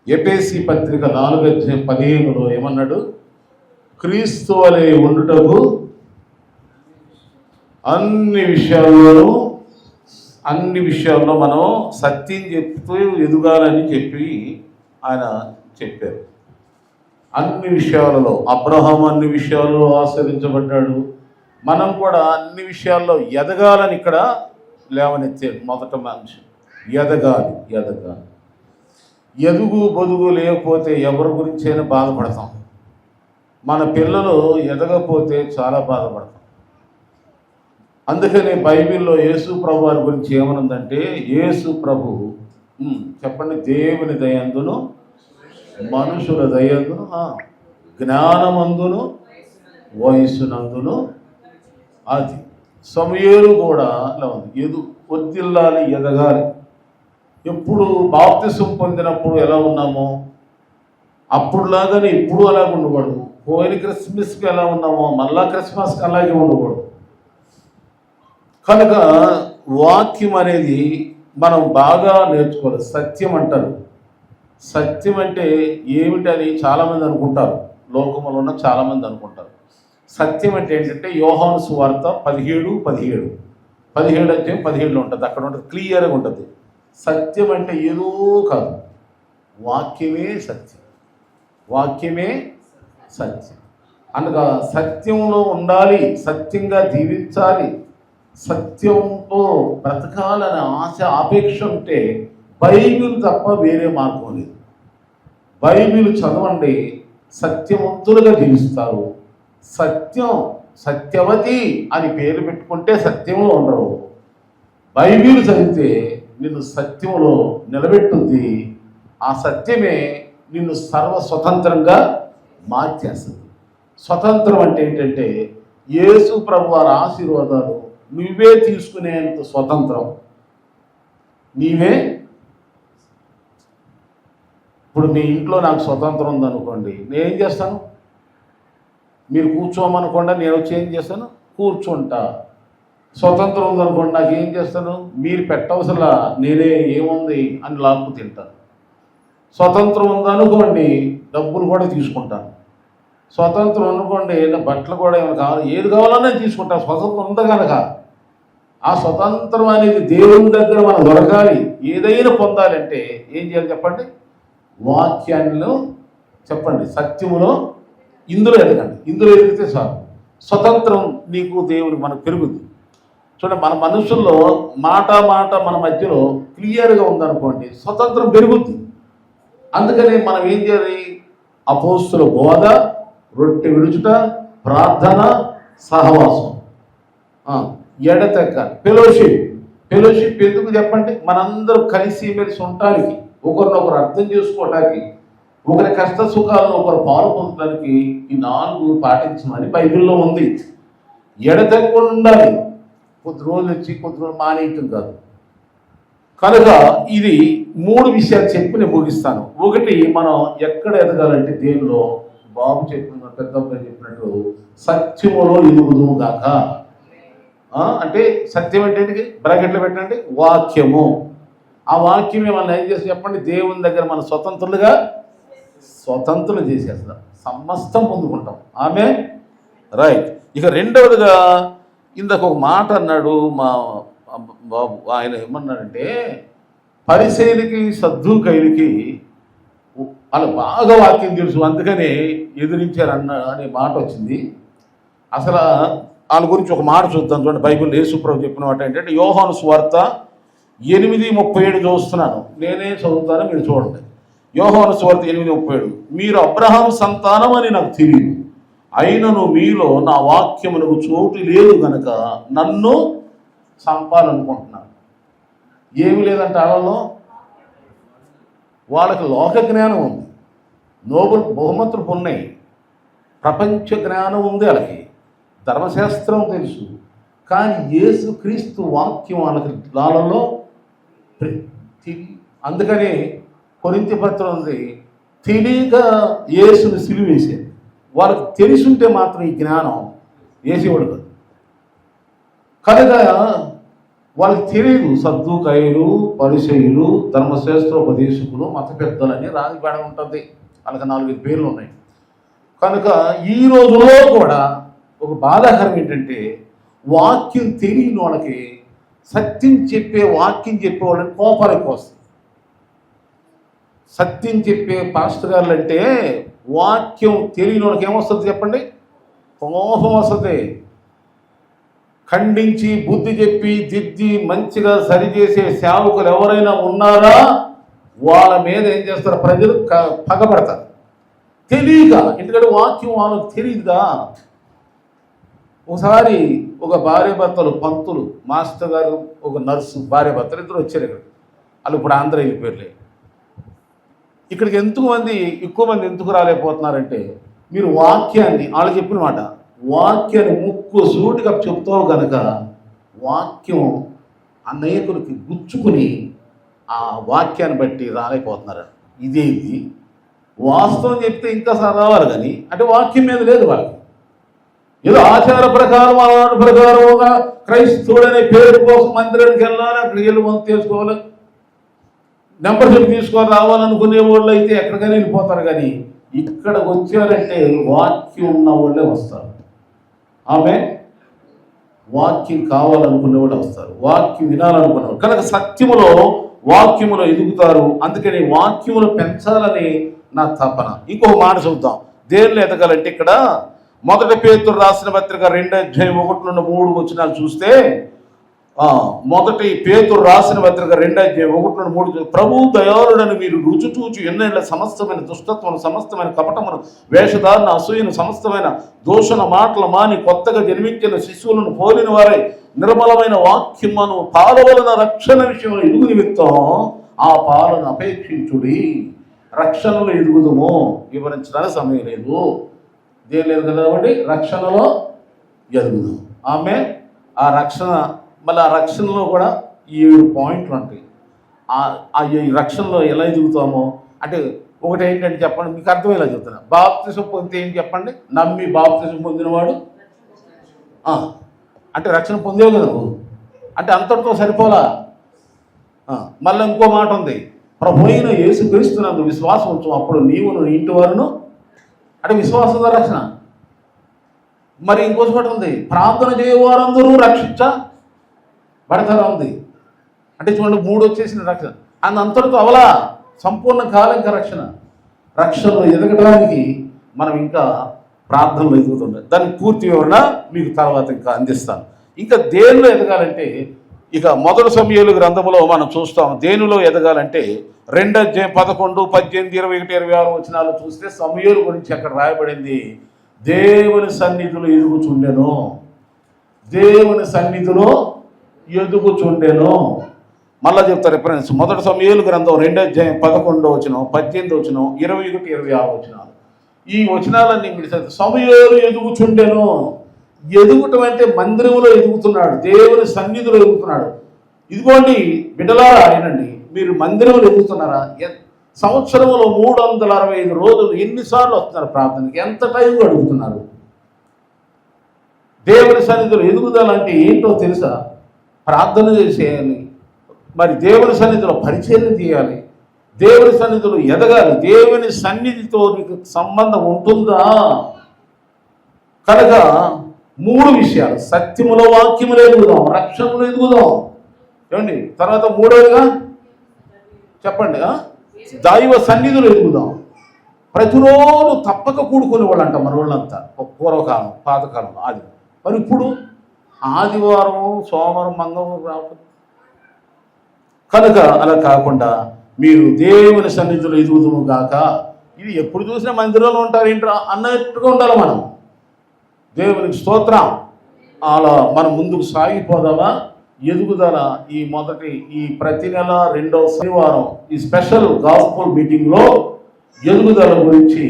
ఎఫెసీ పత్రిక 4:15 ఏమన్నాడు? క్రీస్తు వలె ఉండుటకు అన్ని విషయాల్లో మనం సత్యం చెప్తూ ఎదగాలని చెప్పి ఆయన చెప్పారు. అన్ని విషయాలలో అబ్రహాం అన్ని విషయాల్లో ఆస్వాదించబడ్డాడు. మనం కూడా అన్ని విషయాల్లో ఎదగాలని ఇక్కడ లేవనెత్తాడు. మొదట మనిషి ఎదగాలి. ఎదుగు బొదుగు లేకపోతే ఎవరి గురించి అయినా బాధపడతాం. మన పిల్లలు ఎదగకపోతే చాలా బాధపడతాం. అందుకనే బైబిల్లో యేసు ప్రభు వారి గురించి ఏమనుందంటే, యేసు ప్రభు చెప్పండి, దేవుని దయందును మనుషుల దయందును జ్ఞానమందును వయసునందును అది సమూయేలు కూడా ఇలా ఉంది. వర్ధిల్లాలి, ఎదగాలి. ఎప్పుడు బాప్తిసం పొందినప్పుడు ఎలా ఉన్నామో అప్పుడులాగానే ఇప్పుడు అలాగే ఉండకూడదు. పోయిన క్రిస్మస్కి ఎలా ఉన్నామో మళ్ళా క్రిస్మస్కి అలాగే ఉండకూడదు. కనుక వాక్యం అనేది మనం బాగా నేర్చుకోవాలి. సత్యం అంటారు. సత్యం అంటే ఏమిటని చాలామంది అనుకుంటారు. లోకంలో ఉన్న చాలామంది అనుకుంటారు. సత్యం అంటే ఏంటంటే యోహాను సువార్త 17:17 ఉంటుంది. అక్కడ ఉంటుంది, క్లియర్గా ఉంటుంది. సత్యం అంటే ఏదో కాదు, వాక్యమే సత్యం. అనగా సత్యంలో ఉండాలి, సత్యంగా జీవించాలి, సత్యంతో బ్రతకాలనే ఆపేక్ష ఉంటే బైబిల్ తప్ప వేరే మార్గం లేదు. బైబిల్ చదవండి, సత్యవంతులుగా జీవిస్తారు. సత్యవతి అని పేరు పెట్టుకుంటే సత్యంలో ఉండరు. బైబిల్ చదివితే నిన్ను సత్యంలో నిలబెట్టుద్ది. ఆ సత్యమే నిన్ను సర్వస్వతంత్రంగా మార్చేస్తుంది. స్వతంత్రం అంటే ఏంటంటే యేసు ప్రభు వారి ఆశీర్వాదాలు నువ్వే తీసుకునేంత స్వతంత్రం నీవే. ఇప్పుడు మీ ఇంట్లో నాకు స్వతంత్రం ఉందనుకోండి, నేనేం చేస్తాను? మీరు కూర్చోమనుకోండి, నేను వచ్చి ఏం చేస్తాను? కూర్చుంటా. స్వతంత్రం ఉందనుకోండి, నాకు ఏం చేస్తాను? మీరు పెట్టవసలా, నేనే ఏముంది అని లాక్కు తింటాను. స్వతంత్రం ఉందనుకోండి, డబ్బులు కూడా తీసుకుంటాను. స్వతంత్రం అనుకోండి, బట్టలు కూడా ఏమైనా కావాలి, ఏది కావాలనే తీసుకుంటాను. స్వతంత్రం ఉంది కనుక. ఆ స్వతంత్రం అనేది దేవుని దగ్గర మనం దొరకాలి. ఏదైనా పొందాలంటే ఏం చేయాలి చెప్పండి? వాక్యాన్ని చెప్పండి, సత్యములో ఇందులో ఎదగండి. ఇందులో ఎదిగితే చాలు. స్వతంత్రం నీకు దేవుని మనకు పెరుగుద్ది. చూడండి, మన మనుషుల్లో మాట మన మధ్యలో క్లియర్గా ఉందనుకోండి, స్వతంత్రం పెరుగుద్ది. అందుకని మనం ఏం చేయాలి? అపోస్తుల బోధ, రొట్టె విడుచుట, ప్రార్థన, సహవాసం, ఎడతెక్కాలి. ఫెలోషిప్ ఎందుకు చెప్పండి? మనందరూ కలిసిమెలిసి ఉండటానికి, ఒకరినొకరు అర్థం చేసుకోవడానికి, ఒకరి కష్ట సుఖాలను ఒకరు పాలు పొందడానికి ఈ 4 పాటించమని బైబిల్లో ఉంది. ఎడతెక్కకుండా ఉండాలి. కొద్ది రోజులు వచ్చి కొద్ది రోజులు మానేయటం కాదు. కనుక ఇది 3 విషయాలు చెప్పి నేను ముగిస్తాను. ఒకటి, మనం ఎక్కడ ఎదగాలంటే దేవుల్లో బాబు చెప్పిన పెద్దగా చెప్పినట్టు సత్యములో ఎదుగుదుము గాక. అంటే సత్యం అంటే బ్రాకెట్లో పెట్టండి, వాక్యము. ఆ వాక్యమే మనం ఏం చేసి చెప్పండి? దేవుని దగ్గర మన స్వతంత్రులు చేసేస్తాం, సమస్తం పొందుకుంటాం. ఆమె రైట్. ఇక రెండవదిగా ఇందాక ఒక మాట అన్నాడు మా బాబు. ఆయన ఏమన్నాడంటే, పరిసయ్యులకి సద్దూకయ్యులకి వాళ్ళు బాగా వాక్యం తెలుసు, అందుకని ఎదిరించారు అనే మాట వచ్చింది. అసలు వాళ్ళ గురించి ఒక మాట చూద్దాం. చూడండి, బైబిల్ యేసుప్రభు చెప్పిన మాట ఏంటంటే, యోహాను సువార్త 8:37 చూస్తున్నాను. నేనే చదువుతాను, మీరు చూడండి. యోహాను సువార్త 8:37, మీరు అబ్రహాం సంతానం అని నాకు తెలియదు, అయినను మీలో నా వాక్యమునకు చోటు లేదు గనక నన్ను చంపాలనుకుంటున్నాను. ఏమి లేదంటే వాళ్ళకి లోక జ్ఞానం ఉంది, నోబెల్ బహుమతులు ఉన్నాయి, ప్రపంచ జ్ఞానం ఉంది, వాళ్ళకి ధర్మశాస్త్రం తెలుసు. కానీ యేసు క్రీస్తు వాక్యం వాళ్ళలో అందుకని కొరింథీ పత్రిక ఉంది, తెలియక యేసుని సిలువేసేది. వాళ్ళకి తెలిసుంటే మాత్రం ఈ జ్ఞానం వేసేవాడు కాదు. కనుక వాళ్ళకి తెలియదు సద్దుకాయులు, పరిసయ్యులు, ధర్మశాస్త్రోపదేశకులు, మత పెద్దలని రాజబేడ ఉంటుంది. వాళ్ళకి 4 పేర్లు ఉన్నాయి. కనుక ఈ రోజులో కూడా ఒక బాధాకరం ఏంటంటే వాక్యం తెలియని వాళ్ళకి సత్యం చెప్పే వాక్యం చెప్పే వాళ్ళని కోపాలు ఎక్కువ వస్తాయి. సత్యం చెప్పే పాస్టర్ గారులు అంటే వాక్యం తెలియని వాళ్ళకి ఏమొస్తుంది చెప్పండి? కోపం వస్తుంది. ఖండించి బుద్ధి చెప్పి దిద్ది మంచిగా సరిచేసే సేవకులు ఎవరైనా ఉన్నారా వాళ్ళ మీద ఏం చేస్తారు? ప్రజలు పగబడతారు. తెలియక, ఎందుకంటే వాక్యం వాళ్ళకి తెలియదుగా. ఒకసారి ఒక భార్య భర్తలు, పంతులు, మాస్టర్ గారు, ఒక నర్సు, భార్య భర్తలు ఇద్దరు వచ్చారు ఇక్కడ. వాళ్ళు ఇప్పుడు ఆంధ్ర వెళ్ళిపోయారులే. ఇక్కడికి ఎక్కువ మంది ఎందుకు రాలేకపోతున్నారంటే మీరు వాక్యాన్ని, వాళ్ళు చెప్పిన మాట, వాక్యాన్ని ముక్కు సూటిగా చెప్తావు కనుక వాక్యం అనేకులకి గుచ్చుకుని ఆ వాక్యాన్ని బట్టి రాలేకపోతున్నారు. ఇది వాస్తవం చెప్తే ఇంకా రావాలి కానీ అంటే వాక్యం మీద లేదు వాళ్ళకి. ఏదో ఆచార ప్రకారం, అలవాటు ప్రకారంగా క్రైస్తవుడనే పేరు కోసం మందిరానికి వెళ్ళాలి, అక్కడికి వెళ్ళి వంతు చేసుకోవాలి, మెంబర్షిప్ తీసుకొని రావాలనుకునే వాళ్ళు అయితే ఎక్కడికైనా వెళ్ళిపోతారు. కానీ ఇక్కడికి వచ్చారంటే వాక్యం ఉన్న వాళ్ళే వస్తారు. ఆమె వాక్యం కావాలనుకునే వాళ్ళు వస్తారు, వాక్యం వినాలనుకునేవాళ్ళు. కనుక వాక్యములో ఎదుగుతారు. అందుకని వాక్యములు పెంచాలని నా తపన. ఇంకొక మాట చూద్దాం. దేనిలో ఎదగాలంటే ఇక్కడ 1 పేతురు రాసిన పత్రిక 2:1-3 చూస్తే 1 పేతురు రాసిన పత్రిక 2:1-3 ప్రభు దయాళుడని మీరు రుచి చూచి ఎన్నేళ్ల సమస్తమైన దుష్టత్వం, సమస్తమైన కపటమును, వేషధారణ, అసూయను, సమస్తమైన దూషణ మాటలు మాని కొత్తగా జన్మించిన శిశువులను పోలిన వారై నిర్మలమైన వాక్యమును పాలవలన రక్షణ విషయంలో ఎదుగు నిమిత్తం ఆ పాలను అపేక్షించుడి. రక్షణలో ఎదుగుదము. వివరించడానికి సమయం లేదు. దేని లేదు కాబట్టి రక్షణలో ఎదుగుదాం. ఆమె ఆ రక్షణ, మళ్ళీ ఆ రక్షణలో కూడా 7 పాయింట్లు ఉంటాయి. ఈ రక్షణలో ఎలా ఎదుగుతామో అంటే ఒకటి ఏంటంటే చెప్పండి, మీకు అర్థమయ్యేలా చెప్తున్నా. బాప్తిసం పొందితే ఏం చెప్పండి? నమ్మి బాప్తిసం పొందినవాడు అంటే రక్షణ పొందేవు కదా నువ్వు. అంటే అంతటితో సరిపోలా. మళ్ళీ ఇంకో మాట ఉంది, ప్రభు అయిన యేసుక్రీస్తునందు విశ్వాసం ఉంచు, అప్పుడు నీవును నీ ఇంటి వారును, అంటే విశ్వాసంతో రక్షణ. మరి ఇంకో చోట ఉంది, ప్రార్థన చేయవారందరూ రక్షించబడతారా ఉంది. అంటే చూడండి 3 వచ్చేసిన రక్షణ. అంతటితో అవలా సంపూర్ణ కాలం ఇంకా రక్షణలో ఎదగడానికి మనం ఇంకా ప్రార్థనలో ఎదుగుతుంటాం. దానికి పూర్తి వివరణ మీకు తర్వాత ఇంకా అందిస్తాను. ఇంకా దేనిలో ఎదగాలంటే ఇక 1 సమూయేలు గ్రంథంలో మనం చూస్తాం. దేనిలో ఎదగాలంటే 2:11, 18, 21, 26 చూస్తే సమూయేలు గురించి అక్కడ రాయబడింది. దేవుని సన్నిధిలో ఎదుగుచుండెను, దేవుని సన్నిధిలో ఎదుగుచుండెను. మళ్ళా చెప్తారు రిఫరెన్స్ 1 సమూయేలు గ్రంథం 2:11, 18, 21, 26 ఈ వచనాలన్నీ మీరు సమూయేలు ఎదుగుచుండెను. ఎదుగుటం అంటే మందిరంలో ఎదుగుతున్నాడు, దేవుని సన్నిధిలో ఎదుగుతున్నాడు. ఇదిగోండి బిడ్డలారా, ఆయనండి మీరు మందిరంలో ఎదుగుతున్నారా? సంవత్సరంలో 365 రోజులు ఎన్నిసార్లు వస్తున్నారు ప్రార్థనకి? ఎంత టైం అడుగుతున్నారు? దేవుని సన్నిధిలో ఎదుగుదలంటే ఏంటో తెలుసా? ప్రార్థన చేసేయాలి, మరి దేవుని సన్నిధిలో పరిచయం చేయాలి, దేవుని సన్నిధిలో ఎదగాలి. దేవుని సన్నిధితో నీకు సంబంధం ఉంటుందా? కనుక 3 విషయాలు, సత్యములో వాక్యములో ఎదుగుదాం, రక్షణలో ఎదుగుదాం. ఏమండి? తర్వాత 3వదిగా చెప్పండి, దైవ సన్నిధిలో ఎదుగుదాం. ప్రతిరోజు తప్పక కూడుకునే వాళ్ళు అంట మన వాళ్ళంతా, పూర్వకాలం పాతకాలం. అది మరి ఇప్పుడు ఆదివారం, సోమవారం, మంగళవారం రావడం. కనుక అలా కాకుండా మీరు దేవుని సన్నిధిలో ఎదుగుదుము గాక. ఇది ఎప్పుడు చూసినా మందిరంలో ఉంటారు ఏంట్రా అన్నట్టుగా ఉండాలి మనం. దేవునికి స్తోత్రం. అలా మనం ముందుకు సాగిపోదామా? ఎదుగుదల ఈ ప్రతి నెల 2వ శనివారం ఈ స్పెషల్ గాస్పుల్ మీటింగ్లో ఎదుగుదల గురించి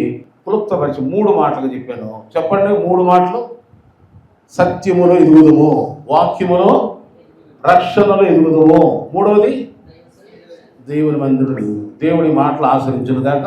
క్లుప్తపరిచి 3 మాటలు చెప్పాను. చెప్పండి 3 మాటలు. సత్యములో ఎదుగుదము, వాక్యములో, రక్షణలో ఎదుగుదము. 3వది దేవుని మందిరుడు. దేవుడి మాటలు ఆచరించును గాక.